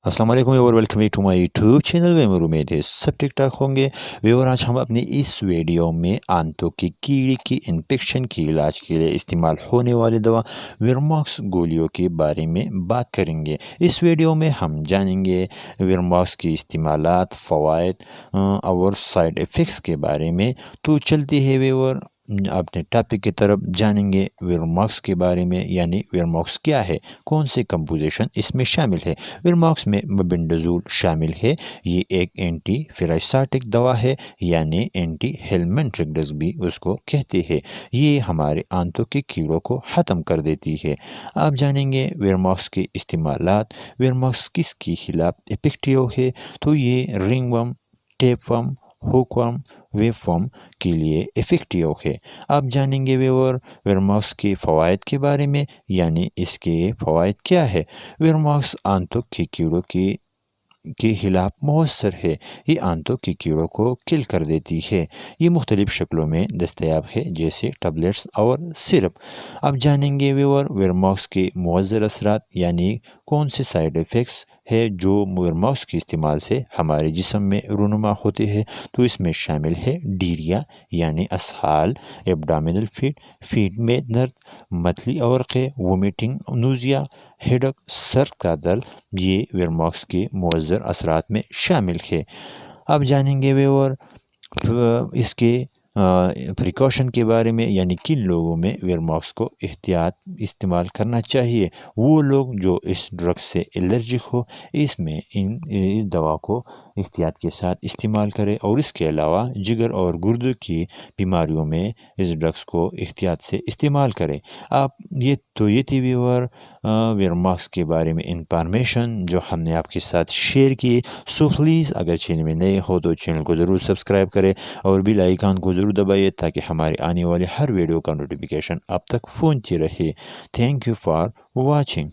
अस्सलाम वालेकुम और welcome back to my YouTube channel में उम्मीद है सब ठीक ठाक होंगे। व्यूअर, आज हम अपने इस वीडियो में आंतों की कीड़े की इन्फेक्शन के इलाज के लिए इस्तेमाल होने वाली दवा विरमॉक्स गोलियों के बारे में बात करेंगे। इस वीडियो में हम जानेंगे विरमॉक्स की इस्तेमालात, फ़वाइद और साइड इफ़ेक्ट्स के बारे में। तो चलते हैं व्यूअर अपने टॉपिक की तरफ, जानेंगे विरमॉक्स के बारे में, यानी विरमॉक्स क्या है, कौन से कंपोजिशन इसमें शामिल है। विरमॉक्स में मेबेंडाजोल शामिल है। ये एक एंटी फिराइसाटिक दवा है, यानी एंटी हेलमिंथ्रिक ड्रग भी उसको कहते हैं। ये हमारे आंतों के कीड़ों को ख़त्म कर देती है। आप जानेंगे विरमॉक्स के इस्तेमालात। विरमॉक्स किसके खिलाफ इफेक्टिव है, तो ये रिंगवर्म, टेपवर्म, हुकवर्म, वेबवर्म के लिए इफ़ेक्टिव है। आप जानेंगे विरमॉक्स के फ़वाइद के बारे में, यानी इसके फ़वाइद क्या है। विरमॉक्स आंतों के कीड़ों के खिलाफ मौसर है। ये आंतों के कीड़ों को किल कर देती है। ये मुख्तलिफ़ शक्लों में दस्तयाब है, जैसे टैबलेट्स और सिरप। अब जानेंगे विरमॉक्स के मुअज़्ज़र असरात, यानी कौन से साइड इफ़ेक्ट्स है जो विरमॉक्स के इस्तेमाल से हमारे जिस्म में रूनुमा होते हैं। तो इसमें शामिल है डीरिया, यानी असहाल, एब्डामिनल फीड में दर्द, मतली और वोमिटिंग, नूजिया, हेडक, सर का दर्द। ये विरमॉक्स के मुअज़्ज़र असरात में शामिल है। अब जानेंगे इसके प्रिकॉशन के बारे में, यानी किन लोगों में विरमॉक्स को एहतियात इस्तेमाल करना चाहिए। वो लोग जो इस ड्रग से एलर्जिक हो, इसमें इस दवा को एहतियात के साथ इस्तेमाल करें। और इसके अलावा जिगर और गुर्दे की बीमारियों में इस ड्रग्स को एहतियात से इस्तेमाल करें। आप ये थी विरमॉक्स के बारे में इंफॉर्मेशन जो हमने आपके साथ शेयर की। सो प्लीज़, अगर चैनल में नए हो तो चैनल को ज़रूर सब्सक्राइब करें और बेल आइकन को ज़रूर दबाइए, ताकि हमारे आने वाले हर वीडियो का नोटिफिकेशन आप तक पहुंचती रहे। Thank you for watching.